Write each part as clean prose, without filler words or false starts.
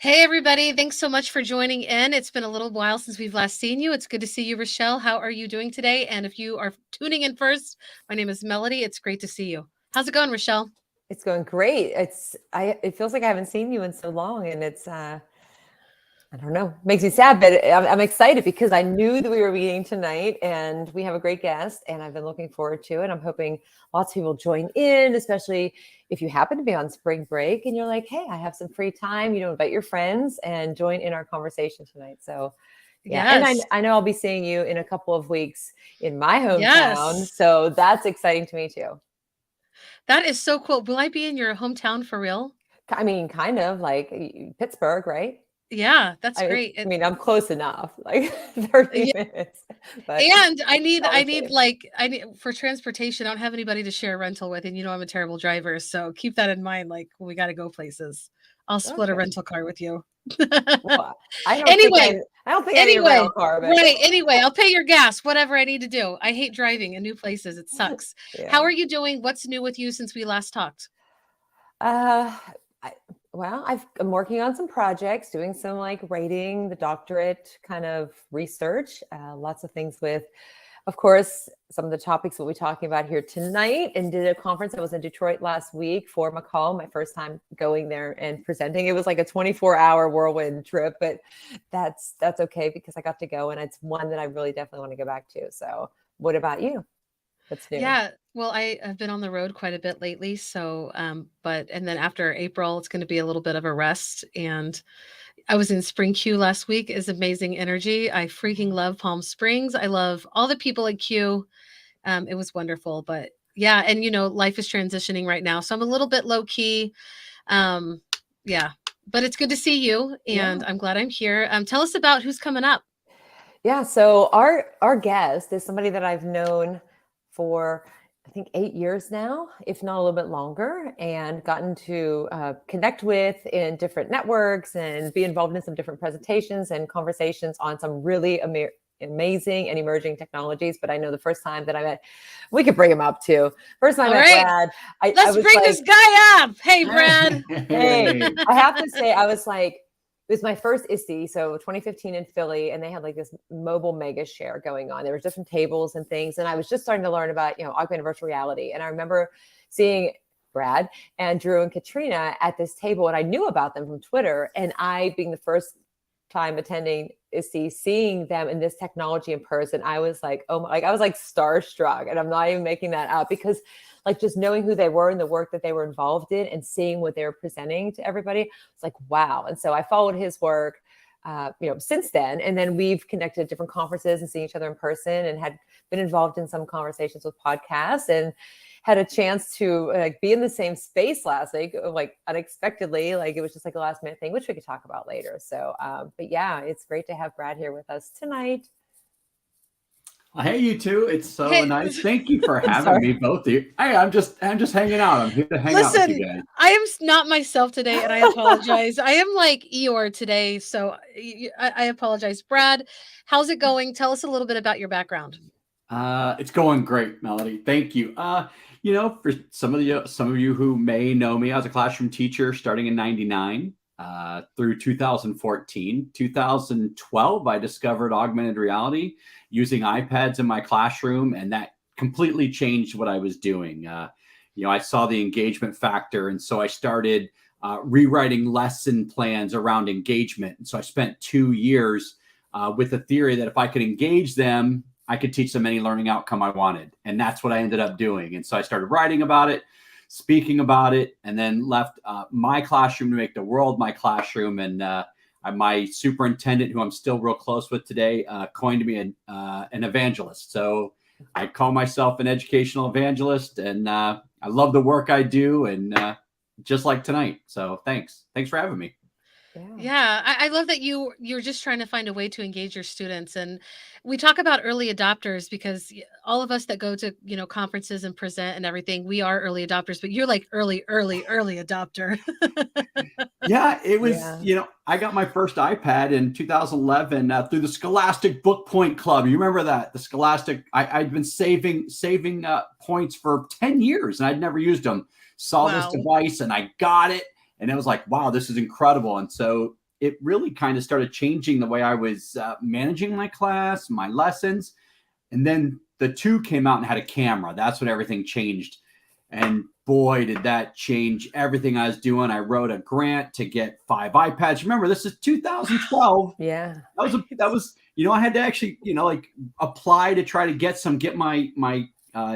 Hey, everybody. Thanks so much for joining in. It's been a little while since we've last seen you. It's good to see you, Rachelle. How are you doing today? And if you are tuning in first, my name is Melody. It's great to see you. How's it going, Rachelle? It's going great. It feels like I haven't seen you in so long, and I don't know, makes me sad, but I'm excited because I knew that we were meeting tonight, and we have a great guest, and I've been looking forward to it. I'm hoping lots of people join in, especially if you happen to be on spring break and you're like, hey, I have some free time. Invite your friends and join in our conversation tonight. So yeah, and Yes. I know I'll be seeing you in a couple of weeks in my hometown, Yes. so that's exciting to me too. That is so cool. Will I be in your hometown for real? I mean, kind of like Pittsburgh, right? Yeah, that's I great. I mean, I'm close enough, like 30 Yeah, minutes, but and I need obviously. like I need for transportation. I don't have anybody to share a rental with, and I'm a terrible driver, so keep that in mind. Like when we got to go places, I'll split a Okay. rental car with you. Well, Anyway, I don't think I need a rental Anyway, car, but right, anyway, I'll pay your gas, whatever I need to do. I hate driving in new places, it sucks. How yeah. are you doing? What's new with you since we last talked? Uh, I, well, I'm working on some projects, doing some like writing, the doctorate kind of research, lots of things with, of course, some of the topics we'll be talking about here tonight, and did a conference. I was in Detroit last week for McCall, my first time going there and presenting. It was like a 24-hour whirlwind trip, but that's okay because I got to go, and it's one that I really definitely want to go back to. So what about you? What's new? Yeah, well, I have been on the road quite a bit lately, so, but and then after April, it's gonna be a little bit of a rest, and I was in Spring Q last week, is amazing energy. I freaking love Palm Springs. I love all the people at Q. It was wonderful, but yeah, and life is transitioning right now, so I'm a little bit low key. Um, yeah, but it's good to see you, and Yeah. I'm glad I'm here. Tell us about who's coming up. Yeah, so our guest is somebody that I've known for I think 8 years now, if not a little bit longer, and gotten to connect with in different networks and be involved in some different presentations and conversations on some really amazing and emerging technologies. But I know the first time that I met, we could bring him up too. First time All I met right, Brad, I let's was bring like, this guy up. Hey, Hey, Brad. hey, hey. I have to say, I was like, it was my first ISTE, so 2015 in Philly, and they had like this mobile mega share going on. There was different tables and things, and I was just starting to learn about augmented virtual reality. And I remember seeing Brad and Drew and Katrina at this table, and I knew about them from Twitter. And I, being the first time attending ISTE, seeing them in this technology in person, I was like, oh my, like I was like starstruck, and I'm not even making that up because like just knowing who they were and the work that they were involved in and seeing what they were presenting to everybody, it's like, wow. And so I followed his work, since then. And then we've connected at different conferences and seen each other in person, and had been involved in some conversations with podcasts, and had a chance to be in the same space last week, like unexpectedly. Like it was just like a last minute thing, which we could talk about later. So, but yeah, it's great to have Brad here with us tonight. Hey, you two. It's so Hey, nice. Thank you for having Sorry. me, both of you. Hey, I'm just hanging out. I'm here to hang out with you listen, guys. I am not myself today, and I apologize. I am like Eeyore today, so I apologize. Brad, how's it going? Tell us a little bit about your background. It's going great, Melody. Thank you. For some of you who may know me, I was a classroom teacher starting in '99 through 2014. 2012, I discovered augmented reality using iPads in my classroom, and that completely changed what I was doing. I saw the engagement factor, and so I started rewriting lesson plans around engagement. And so I spent 2 years with the theory that if I could engage them, I could teach them any learning outcome I wanted. And that's what I ended up doing. And so I started writing about it, speaking about it, and then left my classroom to make the world my classroom. And my superintendent, who I'm still real close with today, coined me an evangelist. So I call myself an educational evangelist, and I love the work I do, and just like tonight. So thanks for having me. Yeah. Yeah, I love that you're just trying to find a way to engage your students. And we talk about early adopters because all of us that go to conferences and present and everything, we are early adopters. But you're like early adopter. Yeah, it was, Yeah. I got my first iPad in 2011 through the Scholastic Book Point Club. You remember that? The Scholastic, I'd been saving points for 10 years and I'd never used them. Saw this Wow. device and I got it. And it was like, wow, this is incredible. And so it really kind of started changing the way I was managing my class, my lessons. And then the 2 came out and had a camera. That's when everything changed. And boy, did that change everything I was doing. I wrote a grant to get 5 iPads. Remember, this is 2012. Yeah. That was, I had to actually, like apply to try to get my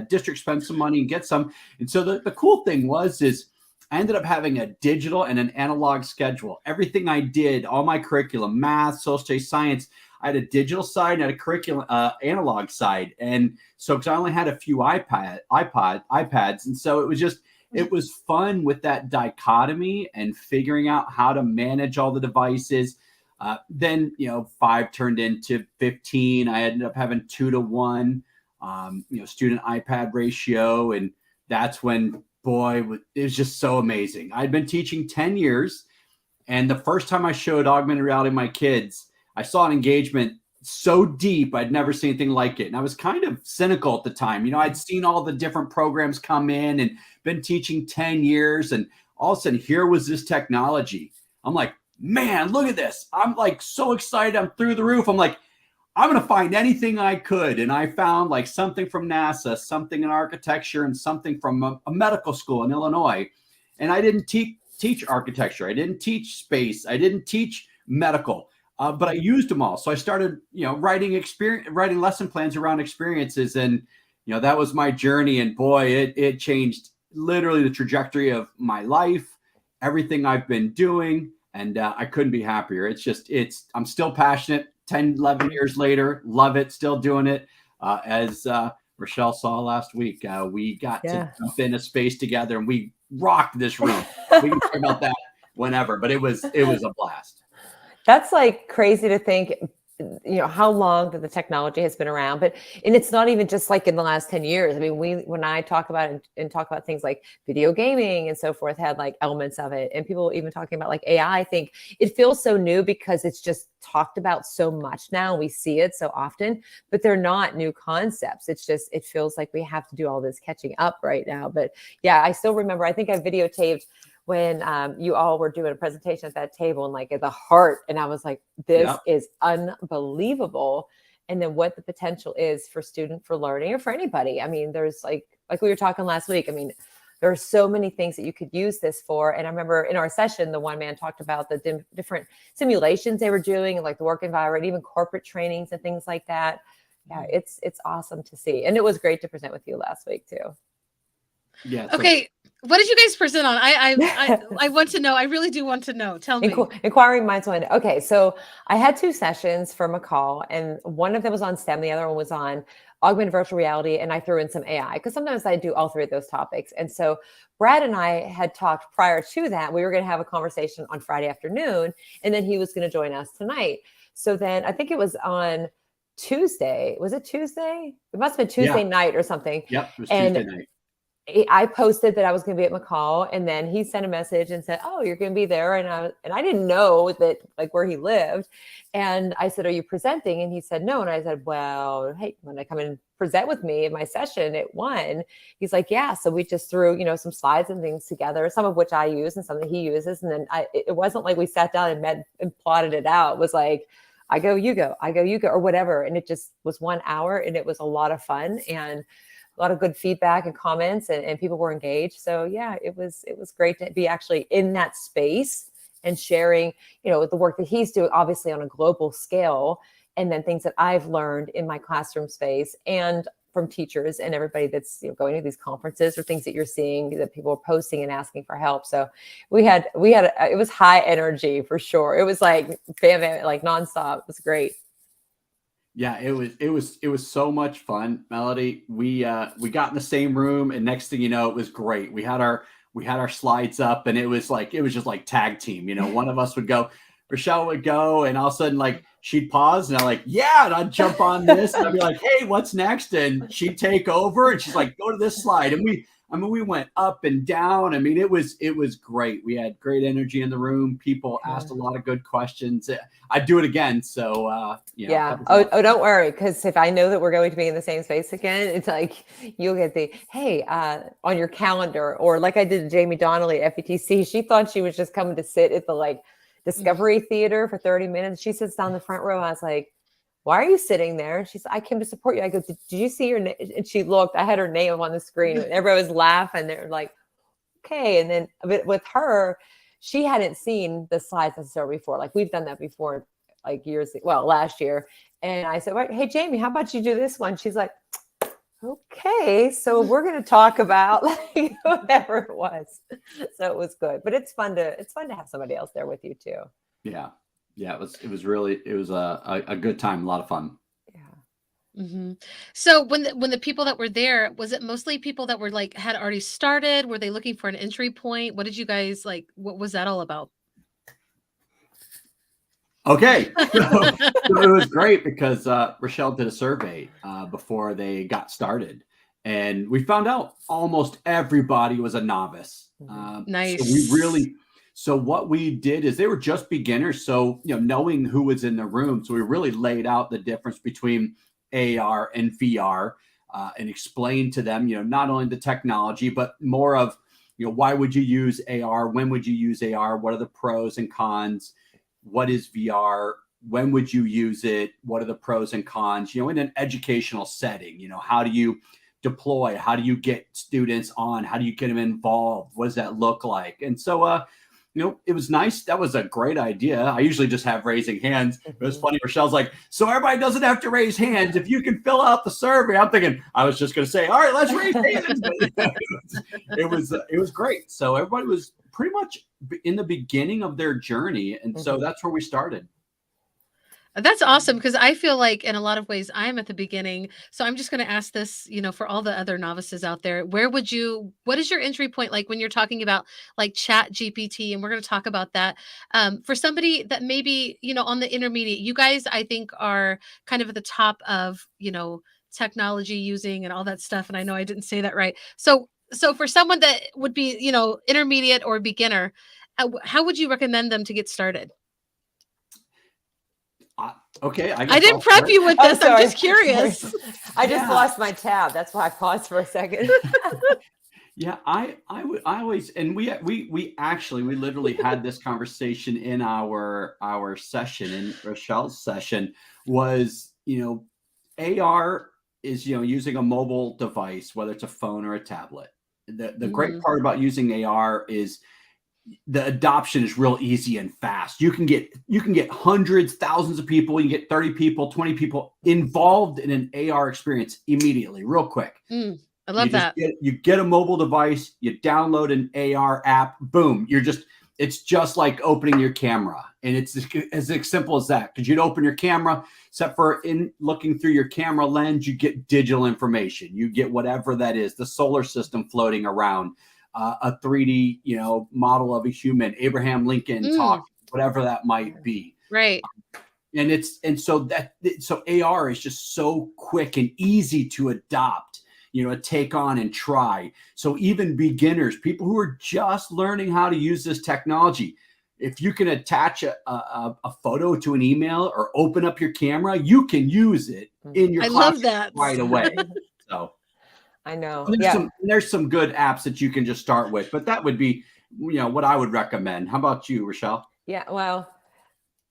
district spend some money and get some. And so the cool thing is I ended up having a digital and an analog schedule. Everything I did, all my curriculum, math, social studies, science, I had a digital side and had a curriculum analog side. And so, because I only had a few iPads. And so it was fun with that dichotomy and figuring out how to manage all the devices. Then, 5 turned into 15. I ended up having 2-to-1, student iPad ratio. And that's when, boy, it was just so amazing. I'd been teaching 10 years. And the first time I showed augmented reality to my kids, I saw an engagement so deep. I'd never seen anything like it. And I was kind of cynical at the time. I'd seen all the different programs come in and been teaching 10 years. And all of a sudden, here was this technology. I'm like, man, look at this. I'm like so excited. I'm through the roof. I'm like, I'm going to find anything I could. And I found like something from NASA, something in architecture, and something from a medical school in Illinois. And I didn't teach architecture. I didn't teach space. I didn't teach medical. But I used them all. So I started, writing lesson plans around experiences. And, that was my journey. And boy, it changed literally the trajectory of my life, everything I've been doing. And I couldn't be happier. I'm still passionate 10, 11 years later, love it, still doing it. As Rachelle saw last week, we got to jump in a space together and we rocked this room. We can talk about that whenever, but it was a blast. That's like crazy to think, how long that the technology has been around, and it's not even just like in the last 10 years. I mean, when I talk about it and talk about things like video gaming and so forth, had like elements of it, and people even talking about like AI, I think it feels so new because it's just talked about so much now. We see it so often, but they're not new concepts. It feels like we have to do all this catching up right now. But yeah, I still remember, I think I videotaped when you all were doing a presentation at that table and like at the heart. And I was like, this is unbelievable. And then what the potential is for learning or for anybody. I mean, there's like we were talking last week. I mean, there are so many things that you could use this for. And I remember in our session, the one man talked about the different simulations they were doing, like the work environment, even corporate trainings and things like that. Yeah, it's awesome to see. And it was great to present with you last week too. Yeah. Okay. What did you guys present on? I want to know. I really do want to know. Tell me. Inquiring minds want to know. Okay, so I had 2 sessions for McCall, and one of them was on STEM. The other one was on augmented virtual reality, and I threw in some AI because sometimes I do all 3 of those topics. And so Brad and I had talked prior to that. We were going to have a conversation on Friday afternoon, and then he was going to join us tonight. So then I think it was on Tuesday. Was it Tuesday? It must have been Tuesday night or something. Yep, it was Tuesday night. I posted that I was going to be at McCall, and then he sent a message and said, "Oh, you're going to be there." And I didn't know that like where he lived. And I said, "Are you presenting?" And he said, "No." And I said, "Well, hey, when I come and present with me in my session at 1?" He's like, "Yeah." So we just threw, some slides and things together, some of which I use and some that he uses. And then it wasn't like we sat down and met and plotted it out. It was like, I go, you go, I go, you go, or whatever. And it just was 1 hour, and it was a lot of fun and a lot of good feedback and comments, and people were engaged. So yeah, it was great to be actually in that space and sharing, the work that he's doing, obviously on a global scale, and then things that I've learned in my classroom space and from teachers and everybody that's going to these conferences or things that you're seeing that people are posting and asking for help. So it was high energy for sure. It was like bam, like nonstop. It was great. Yeah, it was so much fun, Melody. We got in the same room, and next thing you know, it was great. We had our slides up, and it was just like tag team. One of us would go, Rachelle would go, and all of a sudden, like she'd pause, and I'm like, yeah, and I'd jump on this, and I'd be like, hey, what's next? And she'd take over, and she's like, go to this slide, and we went up and down. I mean, it was great. We had great energy in the room. People asked a lot of good questions. I'd do it again. So, yeah. Oh, don't worry. Because if I know that we're going to be in the same space again, it's like you'll get the, hey, on your calendar, or like I did to Jamie Donnelly at FETC. She thought she was just coming to sit at the Discovery Theater for 30 minutes. She sits down the front row. I was like, why are you sitting there? She's like, I came to support you. I go, did you see your name? And she looked, I had her name on the screen. Everybody was laughing. They're like, okay. And then with her, she hadn't seen the slides necessarily before. Like we've done that before, like last year. And I said, hey, Jamie, how about you do this one? She's like, okay, so we're going to talk about like whatever it was. So it was good, but it's fun to have somebody else there with you too. Yeah. It was a good time. A lot of fun. Yeah. Mm-hmm. So when the people that were there, was it mostly people that were like, had already started? Were they looking for an entry point? What did you guys like? What was that all about? Okay. So it was great because Rachelle did a survey before they got started. And we found out almost everybody was a novice. Nice. So what we did is they were just beginners. So, knowing who was in the room. So we really laid out the difference between AR and VR and explained to them, not only the technology, but more of, why would you use AR? When would you use AR? What are the pros and cons? What is VR? When would you use it? What are the pros and cons? In an educational setting, how do you deploy? How do you get students on? How do you get them involved? What does that look like? And so, it was nice. That was a great idea. I usually just have raising hands. It was funny. Rachelle's like, so everybody doesn't have to raise hands. If you can fill out the survey, I'm thinking, I was just going to say, all right, let's raise hands. But it was great. So everybody was pretty much in the beginning of their journey. And so that's where we started. That's awesome, because I feel like in a lot of ways I'm at the beginning. So I'm just going to ask this, for all the other novices out there, what is your entry point like when you're talking about like ChatGPT? And we're going to talk about that. For somebody that maybe, on the intermediate, you guys, I think are kind of at the top of, technology using and all that stuff. And I know I didn't say that right. So for someone that would be, intermediate or beginner, how would you recommend them to get started? Okay, I didn't prep you with this. I'm just curious. I just lost my tab. That's why I paused for a second. Yeah, I always, and we literally had this conversation in our session, in Rachelle's session, was, AR is, using a mobile device, whether it's a phone or a tablet. The great part about using AR is the adoption is real easy and fast. You can get hundreds, thousands of people, you get 30 people, 20 people involved in an AR experience immediately, real quick. I love that. You get a mobile device, you download an AR app, boom. It's just like opening your camera. And it's as simple as that. Because you'd open your camera, except for in looking through your camera lens, you get digital information. You get whatever that is, the solar system floating around. A 3D, model of a human, Abraham Lincoln talk, whatever that might be. Right. So AR is just so quick and easy to adopt, take on and try. So even beginners, people who are just learning how to use this technology, if you can attach a photo to an email or open up your camera, you can use it in your class love that. right away. So. I know. There's some good apps that you can just start with, but that would be, what I would recommend. How about you, Rachelle? Yeah, well,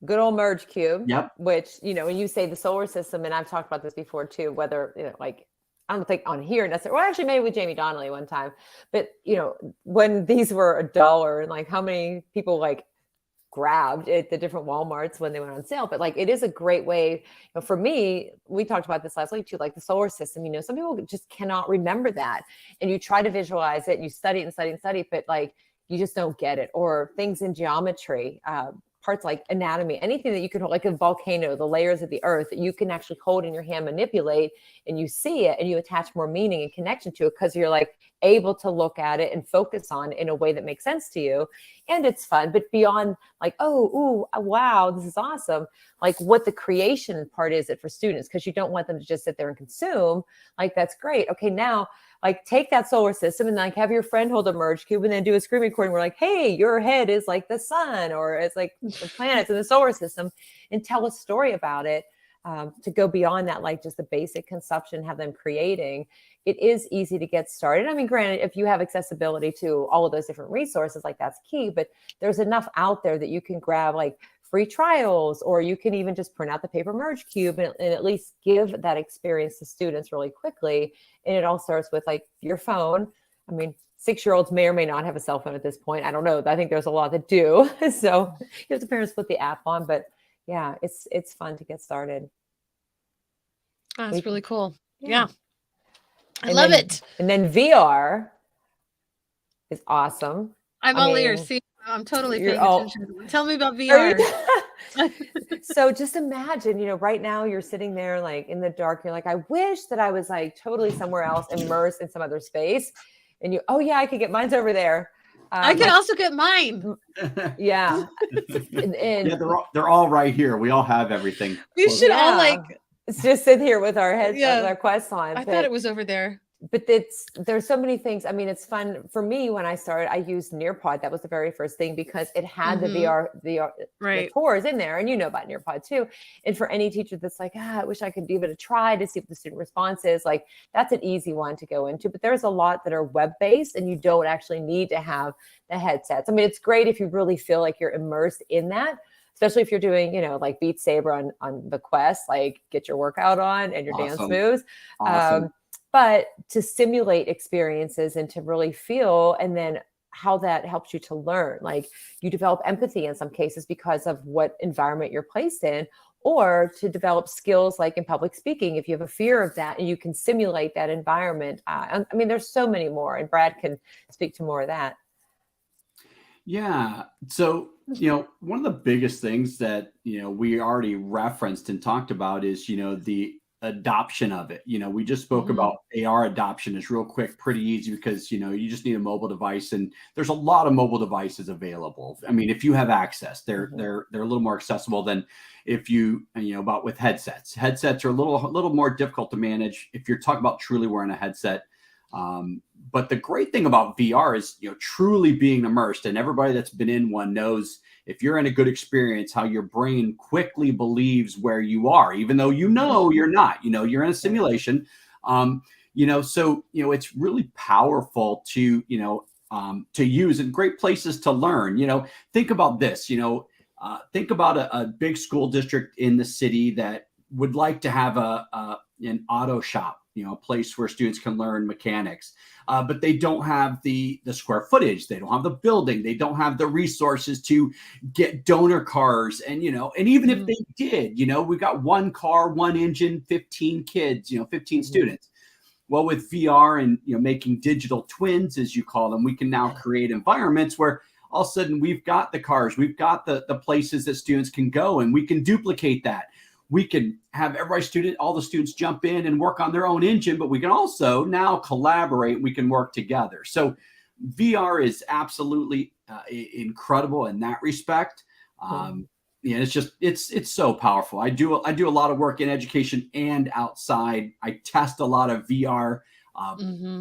good old Merge Cube. Yep. Which, when you say the solar system, and I've talked about this before too, whether, like, I don't think on here necessarily, well, actually maybe with Jamie Donnelly one time, but, when these were $1 and like how many people like grabbed at the different Walmarts when they went on sale. But like, it is a great way, for me, we talked about this last week too, like the solar system, some people just cannot remember that. And you try to visualize it, you study it and study and study, but like, you just don't get it. Or things in geometry, parts like anatomy, anything that you can hold, like a volcano, the layers of the earth that you can actually hold in your hand, manipulate, and you see it and you attach more meaning and connection to it because you're like able to look at it and focus on it in a way that makes sense to you. And it's fun, but beyond like, oh, ooh, wow, this is awesome. Like what the creation part is it for students, because you don't want them to just sit there and consume. Like, that's great. Okay, now like take that solar system and like have your friend hold a Merge Cube and then do a screen recording where like, hey, your head is like the sun or it's like the planets in the solar system, and tell a story about it. to go beyond that, like just the basic consumption, have them creating, it is easy to get started. I mean, granted, if you have accessibility to all of those different resources, like that's key, but there's enough out there that you can grab like free trials, or you can even just print out the paper merge cube and at least give that experience to students really quickly. And it all starts with like your phone. I mean, 6-year-olds may or may not have a cell phone at this point. I don't know. I think there's a lot that do. So you have the parents put the app on, but yeah, it's fun to get started. Oh, that's really cool. Yeah. Yeah. I love it. And then VR is awesome. I'm all ears. See, I'm totally paying attention. Tell me about VR. So just imagine, right now you're sitting there like in the dark. You're like, I wish that I was like totally somewhere else, immersed in some other space. And you, oh yeah, I could get mine's over there. I could also get mine. Yeah. Yeah, they're all right here. We all have everything. We should all like just sit here with our heads, with our Quests on. I thought it was over there. But there's so many things. I mean, it's fun for me. When I started, I used Nearpod. That was the very first thing, because it had the VR, the tours in there, and about Nearpod too. And for any teacher that's like, I wish I could give it a try to see what the student response is, like that's an easy one to go into. But there's a lot that are web-based, and you don't actually need to have the headsets. I mean, it's great if you really feel like you're immersed in that, especially if you're doing, like Beat Saber on the Quest, like get your workout on and your dance moves. Awesome. But to simulate experiences and to really feel, and then how that helps you to learn, like you develop empathy in some cases because of what environment you're placed in, or to develop skills like in public speaking, if you have a fear of that and you can simulate that environment. I mean, there's so many more, and Brad can speak to more of that. Yeah. So, one of the biggest things that, we already referenced and talked about is, the adoption of it. We just spoke about AR adoption is real quick, pretty easy, because, you just need a mobile device, and there's a lot of mobile devices available. I mean, if you have access, they're a little more accessible than if you, about with headsets. Headsets are a little more difficult to manage if you're talking about truly wearing a headset. But the great thing about VR is, truly being immersed, and everybody that's been in one knows if you're in a good experience, how your brain quickly believes where you are, even though you're not, you're in a simulation. So, it's really powerful to, to use, and great places to learn. Think about this, think about a big school district in the city that would like to have an auto shop, a place where students can learn mechanics, but they don't have the square footage, they don't have the building, they don't have the resources to get donor cars, and and even if they did, we got one car, one engine, 15 kids, 15 students. Well, with VR and making digital twins, as you call them, we can now create environments where all of a sudden we've got the cars, we've got the places that students can go, and we can duplicate that. We can have all the students jump in and work on their own engine, but we can also now collaborate. We can work together. So VR is absolutely incredible in that respect. It's so powerful. I do a lot of work in education and outside. I test a lot of VR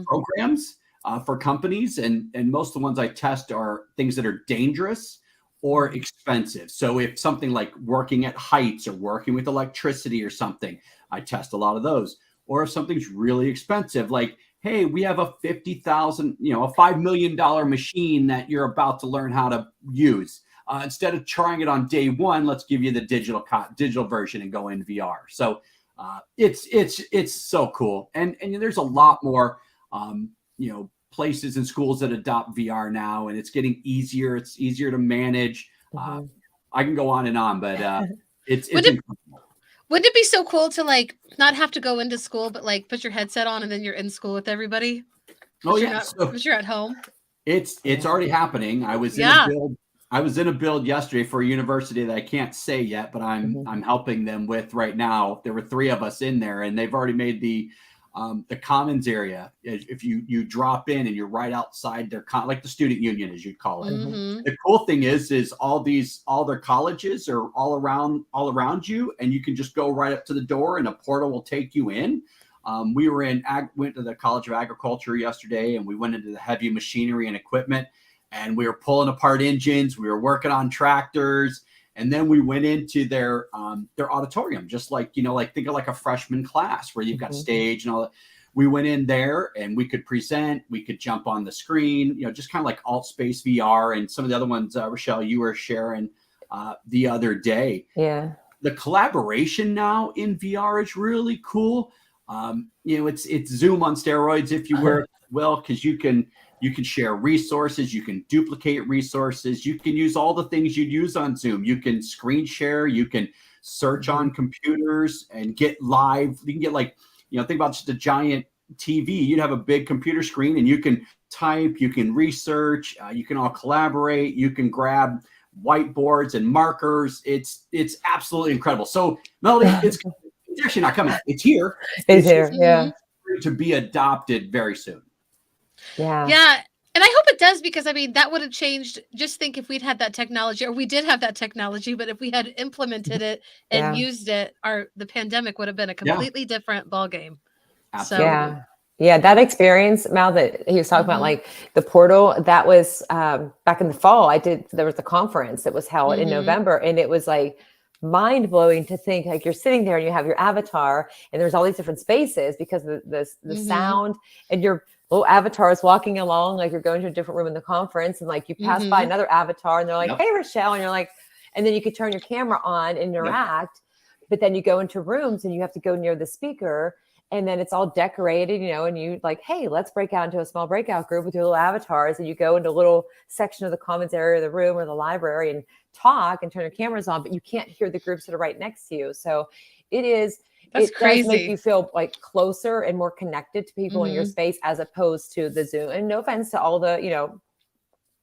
programs for companies, and most of the ones I test are things that are dangerous or expensive. So if something like working at heights or working with electricity or something, I test a lot of those. Or if something's really expensive, like, hey, we have a $50,000, a $5 million machine that you're about to learn how to use. Instead of trying it on day one, let's give you the digital version and go in VR. So it's so cool. And there's a lot more, places and schools that adopt VR now, and it's getting easier. It's easier to manage. I can go on and on, but it's incredible. Wouldn't it be so cool to like not have to go into school, but like put your headset on and then you're in school with everybody? Oh yeah, but you're at home. It's already happening. I was in a build yesterday for a university that I can't say yet, but I'm helping them with right now. There were 3 of us in there, and they've already made the commons area. If you drop in and you're right outside their like the student union, as you'd call it. The cool thing is all their colleges are all around you, and you can just go right up to the door and a portal will take you in. We went to the College of Agriculture yesterday, and we went into the heavy machinery and equipment, and we were pulling apart engines. We were working on tractors, And then we went into their auditorium, just like, like think of like a freshman class where you've got stage and all that. We went in there and we could present, we could jump on the screen, just kind of like alt space VR and some of the other ones, Rachelle, you were sharing the other day. Yeah. The collaboration now in VR is really cool. It's Zoom on steroids, if you will, because you can share resources, you can duplicate resources, you can use all the things you'd use on Zoom. You can screen share, you can search on computers and get live. You can get like, think about just a giant TV. You'd have a big computer screen and you can type, you can research, you can all collaborate, you can grab whiteboards and markers. It's absolutely incredible. So Melody, it's actually not coming. It's here. It's here. Yeah. To be adopted very soon. Yeah. Yeah. And I hope it does, because I mean, that would have changed. Just think if we'd had that technology, or we did have that technology, but if we had implemented it and used it, the pandemic would have been a completely different ballgame. Absolutely. Yeah, that experience, Mal, that he was talking about, like the portal, that was back in the fall. There was a conference that was held in November, and it was like mind blowing to think like you're sitting there and you have your avatar and there's all these different spaces because of the sound, and your little avatar is walking along like you're going to a different room in the conference, and like you pass by another avatar and they're like, hey, Rachelle, and you're like, and then you could turn your camera on and interact, but then you go into rooms and you have to go near the speaker. And then it's all decorated, and you like, hey, let's break out into a small breakout group with your little avatars. And you go into a little section of the commons area of the room or the library and talk and turn your cameras on, but you can't hear the groups that are right next to you. So it crazy. does make you feel like closer and more connected to people in your space, as opposed to the Zoom. And no offense to all the,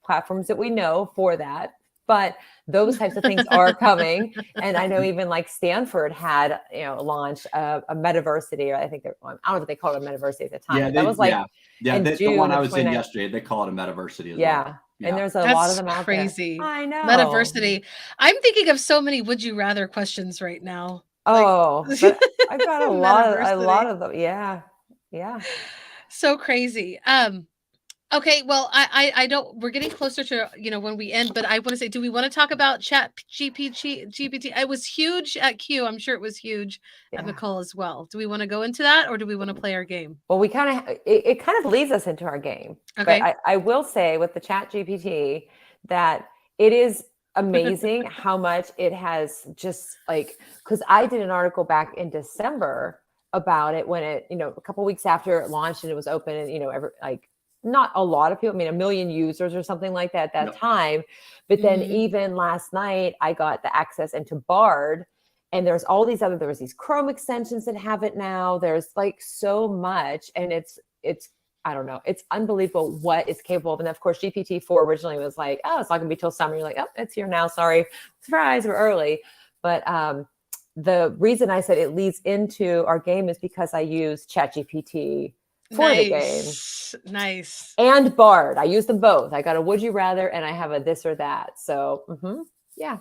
platforms that we know for that, but those types of things are coming. And I know even like Stanford had, launched a metaversity, or I think I don't know if they called it a metaversity at the time. That was like the one I was in yesterday, they call it a metaversity as well. Yeah. And there's a lot of them out crazy. there. I know. Metaversity. I'm thinking of so many would you rather questions right now. But I've got a lot of them. Yeah. Yeah. So crazy. Okay, well, I don't. We're getting closer to when we end, but I want to say, do we want to talk about ChatGPT? It was huge at Q. I'm sure it was huge at McCall as well. Do we want to go into that, or do we want to play our game? Well, we it kind of leads us into our game. Okay. But I will say with the ChatGPT that it is amazing how much it has just like, because I did an article back in December about it when it, a couple of weeks after it launched and it was open, and not a lot of people, 1 million users or something like that at that time. But then even last night, I got the access into Bard, and there's all these there was these Chrome extensions that have it now. There's like so much, and it's I don't know, it's unbelievable what it's capable of. And of course, GPT-4 originally was like, oh, it's not gonna be till summer. You're like, oh, it's here now. Sorry, surprise, we're early. But the reason I said it leads into our game is because I use ChatGPT for the game. Nice. And Bard. I use them both. I got a would you rather and I have a this or that. So yeah.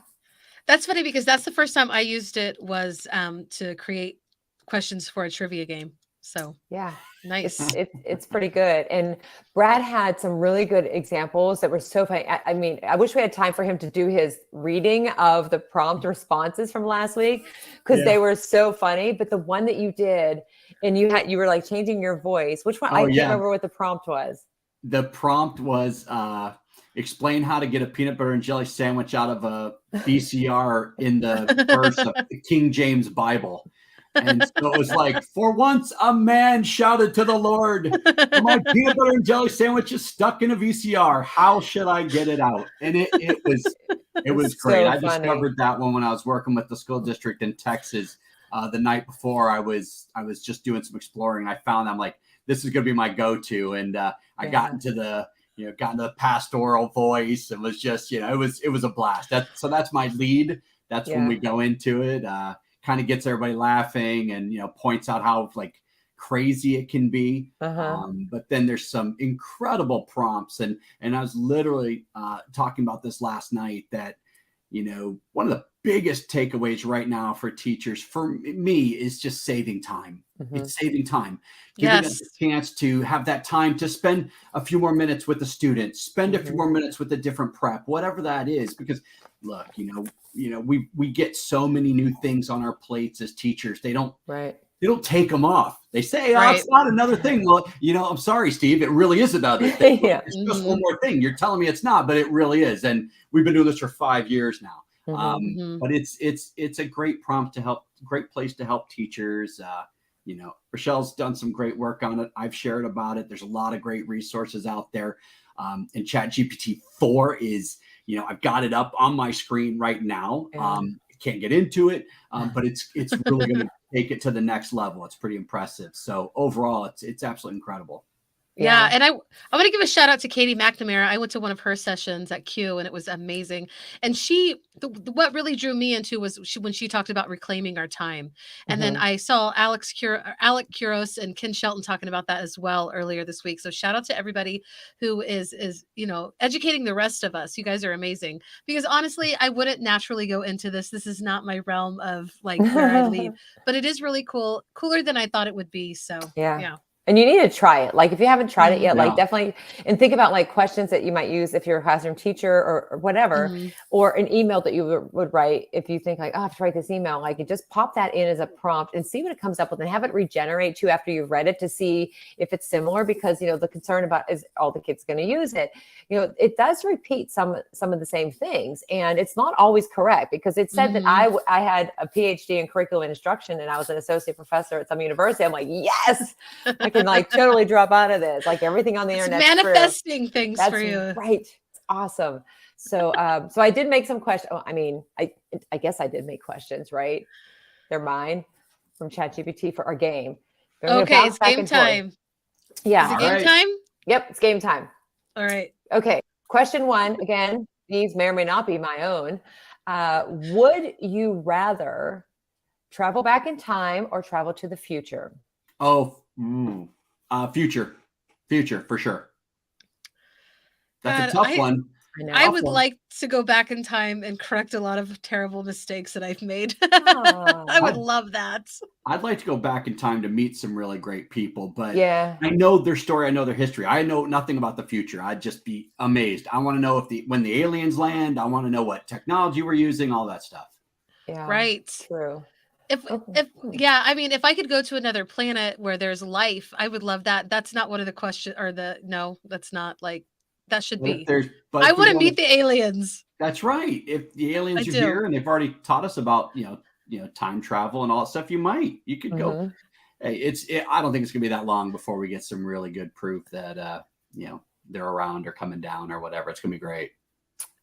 That's funny because that's the first time I used it was to create questions for a trivia game. So yeah. Nice. It's pretty good. And Brad had some really good examples that were so funny. I mean, I wish we had time for him to do his reading of the prompt responses from last week, because they were so funny. But the one that you did, and you were like changing your voice. Which one? I can't remember what the prompt was. The prompt was explain how to get a peanut butter and jelly sandwich out of a VCR in the verse of the King James Bible. And so it was like, for once a man shouted to the Lord, my peanut butter and jelly sandwich is stuck in a VCR. How should I get it out? And it was great. So I discovered that one when I was working with the school district in Texas the night before. I was just doing some exploring. I found I'm like, this is going to be my go-to. And I got into the pastoral voice and was just, it was a blast. So that's my lead. That's when we go into it. Kind of gets everybody laughing and points out how like crazy it can be. But then there's some incredible prompts, and I was literally talking about this last night that one of the biggest takeaways right now for teachers, for me, is just saving time. It's saving time, giving them Yes. the chance to have that time to spend a few more minutes with the students, spend a few more minutes with a different prep, whatever that is. Because look, we get so many new things on our plates as teachers. They don't take them off. They say, oh, it's not another thing. Well, I'm sorry, Steve. It really is another thing. Yeah. It's just one more thing. You're telling me it's not, but it really is. And we've been doing this for 5 years now. But it's a great prompt to help, great place to help teachers. Rachelle's done some great work on it. I've shared about it. There's a lot of great resources out there. And ChatGPT 4 is, I've got it up on my screen right now. Can't get into it, but it's really going to take it to the next level. It's pretty impressive. So overall, it's absolutely incredible. Yeah. And I want to give a shout out to Katie McNamara. I went to one of her sessions at Q and it was amazing. And what really drew me into was when she talked about reclaiming our time. And then I saw Alec Kuros and Ken Shelton talking about that as well earlier this week. So shout out to everybody who is educating the rest of us. You guys are amazing, because honestly, I wouldn't naturally go into this. This is not my realm of like where I lead, but it is really cool, cooler than I thought it would be. So yeah. And you need to try it. Like if you haven't tried it yet, like definitely, and think about like questions that you might use if you're a classroom teacher or whatever, or an email that you would write. If you think like, oh, I have to write this email, like you just pop that in as a prompt and see what it comes up with, and have it regenerate too after you've read it to see if it's similar, because, the concern about is all the kids going to use it. It does repeat some of the same things, and it's not always correct, because it said that I had a PhD in curriculum instruction and I was an associate professor at some university. I'm like, yes, I can like totally drop out of this. Like everything on the internet, manifesting things for you. Right. It's awesome. So, so I did make some questions. I guess I did make questions, right? They're mine from ChatGPT for our game. Okay, it's game time. Yeah. Is it game time? Yep, it's game time. All right. Okay. Question 1, again, these may or may not be my own. Would you rather travel back in time or travel to the future? Future for sure. That's God, a tough one. I would like to go back in time and correct a lot of terrible mistakes that I've made. I would love that. I'd like to go back in time to meet some really great people, but I know their story. I know their history. I know nothing about the future. I'd just be amazed. I want to know when the aliens land. I want to know what technology we're using, all that stuff. Yeah. Right. True. If I could go to another planet where there's life, I would love that. That's not one of the questions, no, that's not like, that should be. I want to meet the aliens. That's right. If the aliens are here and they've already taught us about, time travel and all that stuff, you could go. Hey, I don't think it's gonna be that long before we get some really good proof that, they're around or coming down or whatever. It's gonna be great.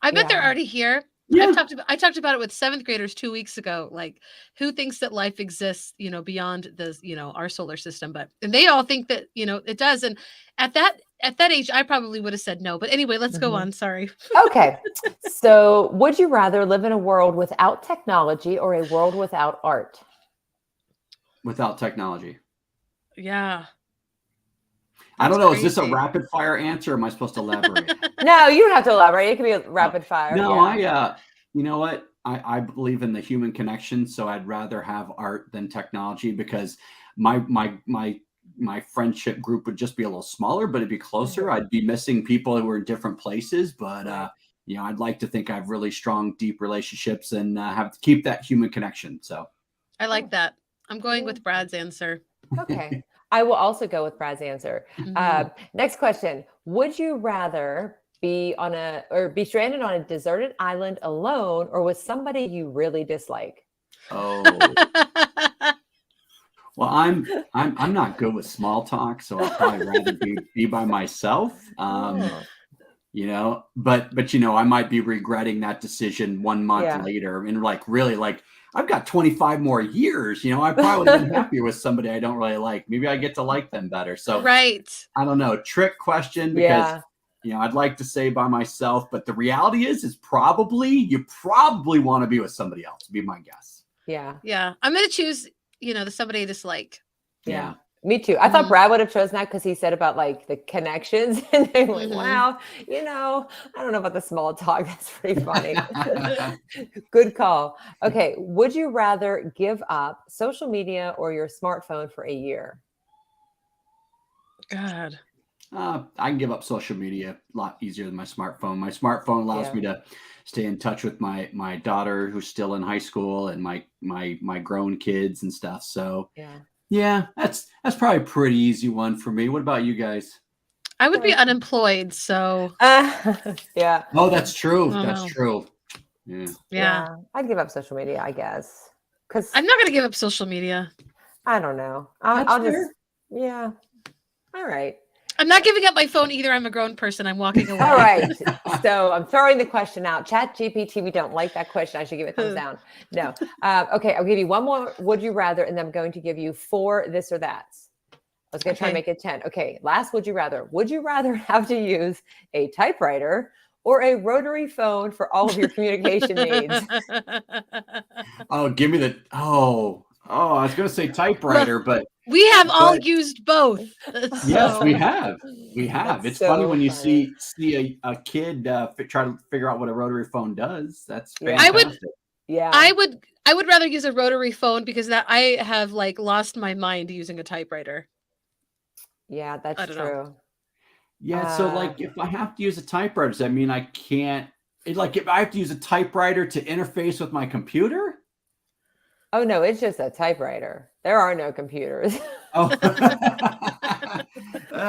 I bet they're already here. Yeah. I talked about it with 7th graders 2 weeks ago. Like, who thinks that life exists, beyond our solar system? And they all think that, it does. And at that age, I probably would have said no. But anyway, let's go on. Sorry. Okay. So would you rather live in a world without technology or a world without art? Without technology. Yeah. I don't know. Is this a rapid fire answer? Or am I supposed to elaborate? No, you don't have to elaborate. It can be a rapid fire. No, you know what? I believe in the human connection, so I'd rather have art than technology, because my friendship group would just be a little smaller, but it'd be closer. I'd be missing people who were in different places, but I'd like to think I have really strong, deep relationships and have to keep that human connection. So I like that. I'm going with Brad's answer. Okay. I will also go with Brad's answer. Next question. Would you rather be stranded on a deserted island alone or with somebody you really dislike? Oh. Well, I'm not good with small talk, so I'd probably rather be by myself. But I might be regretting that decision 1 month later, and really I've got 25 more years. I probably would have been happier with somebody I don't really like. Maybe I get to like them better. So right. I don't know. Trick question, because I'd like to say by myself, but the reality is you probably want to be with somebody else, would be my guess. Yeah. Yeah. I'm gonna choose, the somebody I dislike. Yeah. Me too. I thought Brad would have chosen that because he said about like the connections, and they're like, wow, I don't know about the small talk. That's pretty funny. Good call. Okay. Would you rather give up social media or your smartphone for a year? God. I can give up social media a lot easier than my smartphone. My smartphone allows me to stay in touch with my daughter who's still in high school and my grown kids and stuff. So yeah, that's probably a pretty easy one for me. What about you guys? I would be unemployed, so yeah. Oh, that's true. Oh, That's no. true. Yeah. Yeah. I'd give up social media, I guess. Because I'm not going to give up social media. I don't know. That's I'll fair. just, yeah. All right. I'm not giving up my phone either. I'm a grown person. I'm walking away. All right. So I'm throwing the question out. ChatGPT, we don't like that question. I should give it thumbs down. No. Okay. I'll give you one more would you rather, and then I'm going to give you 4 this or that's. I was going to try and make it 10. Okay. Last would you rather. Would you rather have to use a typewriter or a rotary phone for all of your communication needs? Oh, give me the I was going to say typewriter, but we have all used both. Yes, we have. We have. That's It's so funny when you funny. see a kid try to figure out what a rotary phone does. That's Yeah. fantastic. I would rather use a rotary phone because that I have like lost my mind using a typewriter. Yeah, that's true. Yeah, so like if I have to use a typewriter, does that mean I can't like if I have to use a typewriter to interface with my computer? Oh no, it's just a typewriter. There are no computers. Oh,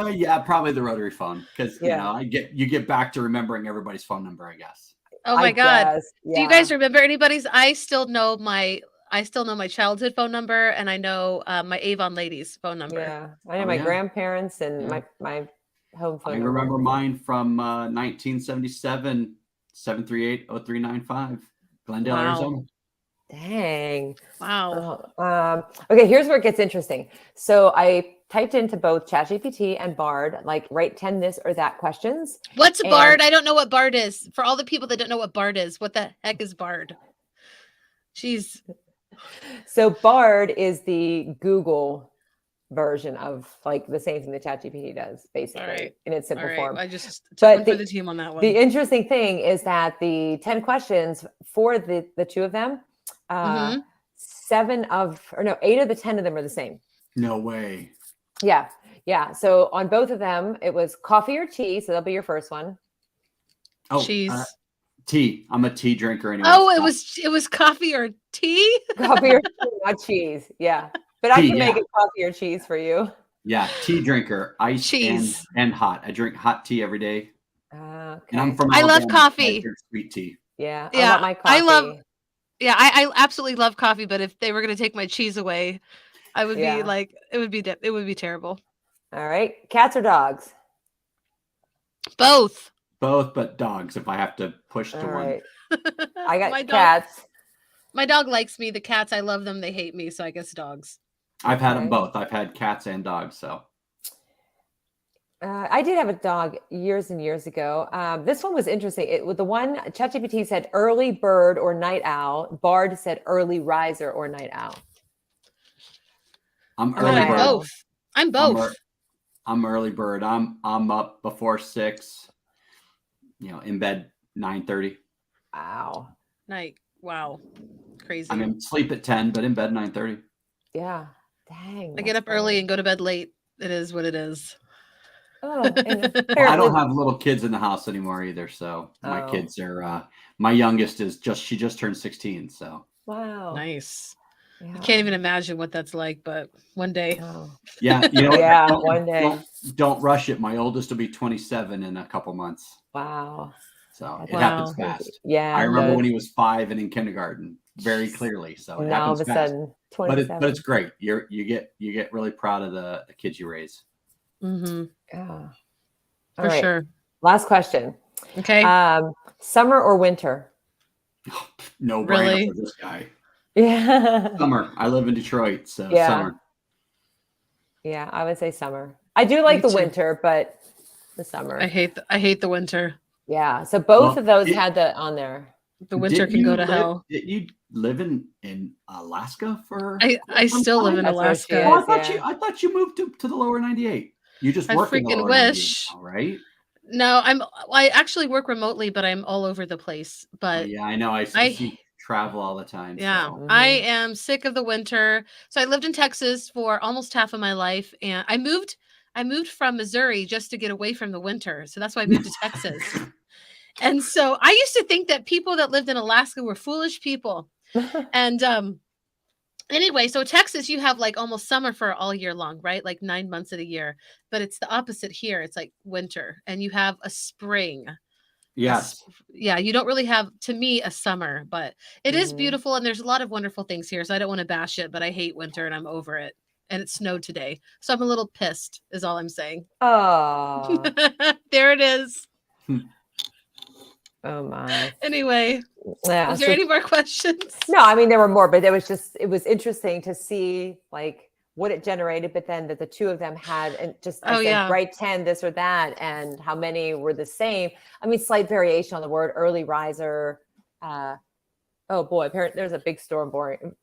yeah, probably the rotary phone because you get back to remembering everybody's phone number, I guess. Oh my God! Do you guys remember anybody's? I still know my childhood phone number, and I know my Avon ladies phone number. Yeah, I know my grandparents and my home phone number. I remember mine from 1977, 738-0395, Glendale, Arizona. Dang. Wow. Okay, here's where it gets interesting. So I typed into both ChatGPT and Bard, like write 10 this or that questions. What's Bard? I don't know what Bard is. For all the people that don't know what Bard is, what the heck is Bard? Jeez. So Bard is the Google version of like the same thing that ChatGPT does, basically, in its simple form. I just took for the team on that one. The interesting thing is that the 10 questions for the 2 of them, 8 of the 10 of them are the same. No way. Yeah. So on both of them, it was coffee or tea. So that'll be your first one. Oh, cheese. Tea. I'm a tea drinker anyway. Oh, it was coffee or tea? Coffee or tea, not cheese. Yeah. But I can make it coffee or cheese for you. Yeah, tea drinker, iced cheese and hot. I drink hot tea every day. Okay. And I'm from I Alabama, love coffee. I drink sweet tea. Yeah. I love my coffee. I absolutely love coffee, but if they were going to take my cheese away, I would be like, it would be terrible. All right. Cats or dogs? Both, but dogs if I have to push to one. I got cats. My dog likes me. The cats, I love them. They hate me. So I guess dogs. I've had them both. I've had cats and dogs. So I did have a dog years and years ago. This one was interesting. The one ChatGPT said early bird or night owl. Bard said early riser or night owl. I'm early bird. I'm both. I'm early bird. I'm up before 6. In bed 9:30. Wow. Wow. Crazy. I'm in sleep at 10, but in bed 9:30. Yeah. Dang. I get up early and go to bed late. It is what it is. Oh, I don't have little kids in the house anymore either. So my kids are, my youngest she just turned 16. So. Wow. Nice. Yeah. I can't even imagine what that's like, but one day. Oh. Yeah. One day. Don't rush it. My oldest will be 27 in a couple months. Wow. So it happens fast. Yeah. I remember when he was 5 and in kindergarten very clearly. So it happens all of a fast. Sudden, 27. But it's great. You get really proud of the kids you raise. Mm-hmm. Yeah. For sure. Last question. Okay. Summer or winter? No really? brainer for this guy. Yeah. Summer. I live in Detroit, so summer. Yeah, I would say summer. I do like the winter, but the summer. I hate the winter. Yeah. So both of those had that on there. The winter can go to hell. You live in Alaska for I quite some still live time? in That's where she Alaska. Oh, is. Yeah. I thought you moved to the lower 98. You just I work in the freaking lower 98 wish. now, right? No, I actually work remotely, but I'm all over the place. Oh, But yeah, I know. I I see you travel all the time. yeah, So, I Hmm. am sick of the winter. So I lived in Texas for almost half of my life, and I moved from Missouri just to get away from the winter. So that's why I moved to Texas. And so I used to think that people that lived in Alaska were foolish people. And anyway, so Texas, you have like almost summer for all year long, right? Like 9 months of the year. But it's the opposite here. It's like winter, and you have a spring. yes. Yeah, you don't really have, to me, a summer, but it is Hmm. beautiful and there's a lot of wonderful things here. So I don't want to bash it, but I hate winter and I'm over it. And it snowed today. So I'm a little pissed, is all I'm saying. Oh, There it is. oh my. Anyway, Yeah. was there So any more questions? no, I mean there were more, but it was interesting to see like what it generated, but then that the two of them had, and just I Oh, said yeah. write 10 this or that, and how many were the same. I mean, slight variation on the word early riser. Uh, oh boy, apparently there's a big storm Mm.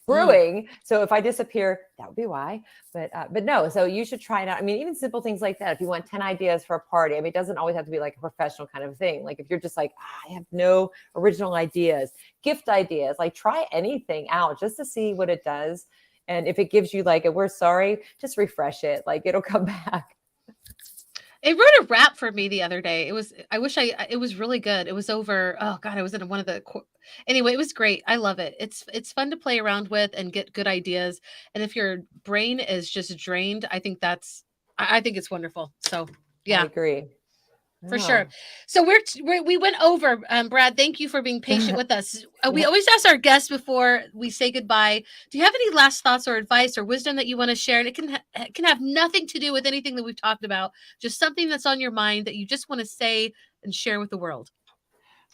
brewing. So if I disappear, that would be why. But no. So you should try it out. I mean, even simple things like that. If you want 10 ideas for a party, I mean, it doesn't always have to be like a professional kind of thing. Like if you're just like, I have no original ideas, gift ideas, like try anything out just to see what it does. And if it gives you like a we're sorry, just refresh it. Like it'll come back. It wrote a rap for me the other day. It was really good. It was over, oh God, I was in one of the, anyway, it was great. I love it. It's fun to play around with and get good ideas. And if your brain is just drained, I think I think it's wonderful. So I yeah, agree. for sure. Oh. So we went over, Brad. Thank you for being patient with us. We Yeah. always ask our guests before we say goodbye. Do you have any last thoughts or advice or wisdom that you want to share? And it can have nothing to do with anything that we've talked about. Just something that's on your mind that you just want to say and share with the world.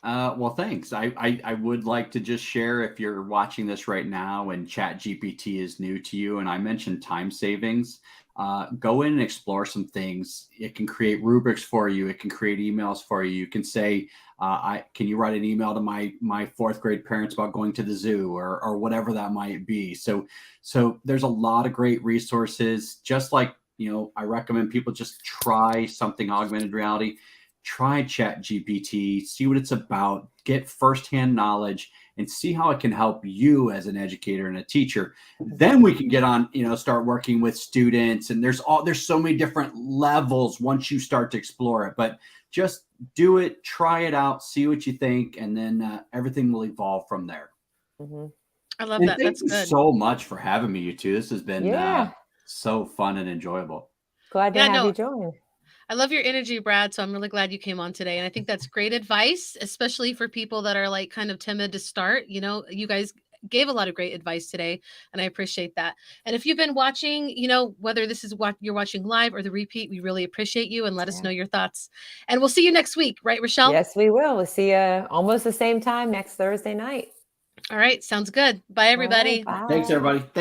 Well, thanks. I would like to just share, if you're watching this right now and ChatGPT is new to you, and I mentioned time savings, go in and explore some things. It can create rubrics for you. It can create emails for you. You can say, can you write an email to my fourth grade parents about going to the zoo, or whatever that might be. So there's a lot of great resources. Just like, I recommend people just try something augmented reality. Try ChatGPT, see what it's about, get firsthand knowledge, and see how it can help you as an educator and a teacher. Then we can get on, start working with students. And there's so many different levels once you start to explore it. But just do it, try it out, see what you think, and then everything will evolve from there. Hmm. I love And that. thank That's you good. so much for having me, you two. This has been Yeah. so fun and enjoyable. Glad to Yeah, have no, you join. I love your energy, Brad. So I'm really glad you came on today. And I think that's great advice, especially for people that are like kind of timid to start. You guys gave a lot of great advice today, and I appreciate that. And if you've been watching, whether this is what you're watching live or the repeat, we really appreciate you, and let us Yeah. know your thoughts. And we'll see you next week, right, Rachelle? Yes, we will. We'll see you almost the same time next Thursday night. All right. Sounds good. Bye, All right. everybody. Thanks, Bye. everybody. Thanks.